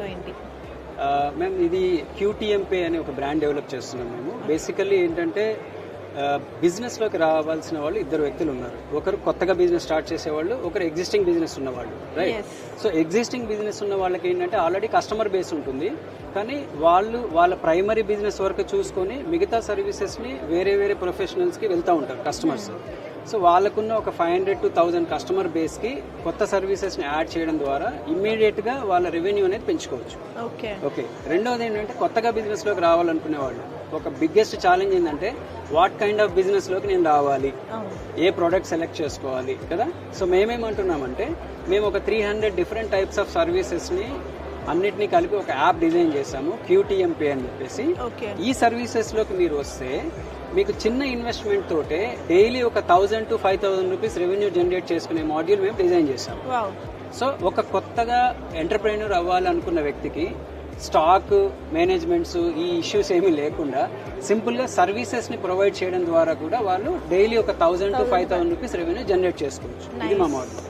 మీకు ఏంటి? మేము ఇది QTMPay అనే ఒక బ్రాండ్ డెవలప్ చేస్తున్నాం మేము. బేసికల్లీ ఏంటంటే బిజినెస్లోకి రావాల్సిన వాళ్ళు ఇద్దరు వ్యక్తులు ఉన్నారు. ఒకరు కొత్తగా బిజినెస్ స్టార్ట్ చేసేవాళ్ళు, ఒకరు ఎగ్జిస్టింగ్ బిజినెస్ ఉన్నవాళ్ళు, రైట్? సో ఎగ్జిస్టింగ్ బిజినెస్ ఉన్న వాళ్ళకి ఏంటంటే ఆల్రెడీ కస్టమర్ బేస్ ఉంటుంది, కానీ వాళ్ళు వాళ్ళ ప్రైమరీ బిజినెస్ వరకు చూసుకొని మిగతా సర్వీసెస్ని వేరే వేరే ప్రొఫెషనల్స్కి వెళ్తూ ఉంటారు కస్టమర్స్. సో వాళ్ళకున్న ఒక 500 to 1000 కస్టమర్ బేస్కి కొత్త సర్వీసెస్ని యాడ్ చేయడం ద్వారా ఇమ్మీడియట్గా వాళ్ళ రెవెన్యూ అనేది పెంచుకోవచ్చు. ఓకే, రెండవది ఏంటంటే కొత్తగా బిజినెస్లోకి రావాలనుకునే వాళ్ళు ఒక బిగ్గెస్ట్ ఛాలెంజ్ ఏంటంటే వాట్ కైండ్ ఆఫ్ బిజినెస్లోకి నేను రావాలి, ఏ ప్రోడక్ట్ సెలెక్ట్ చేసుకోవాలి కదా. సో మేమేమంటున్నామంటే మేము ఒక 300 డిఫరెంట్ టైప్స్ ఆఫ్ సర్వీసెస్ని అన్నిటినీ కలిపి ఒక యాప్ డిజైన్ చేశాము, QTMPay అని చెప్పేసి. ఈ సర్వీసెస్లోకి మీరు వస్తే మీకు చిన్న ఇన్వెస్ట్మెంట్ తోటే డైలీ ఒక 1000 to 5000 రూపీస్ రెవెన్యూ జనరేట్ చేసుకునే మాడ్యూల్ మేము డిజైన్ చేశాం. సో ఒక కొత్తగా ఎంటర్ప్రైనర్ అవ్వాలనుకున్న వ్యక్తికి స్టాక్ మేనేజ్మెంట్స్ ఈ ఇష్యూస్ ఏమీ లేకుండా సింపుల్గా సర్వీసెస్ని ప్రొవైడ్ చేయడం ద్వారా కూడా వాళ్ళు డైలీ ఒక 1000 to 5000 రూపీస్ రెవెన్యూ జనరేట్ చేసుకోవచ్చు. ఇది మా మోడల్.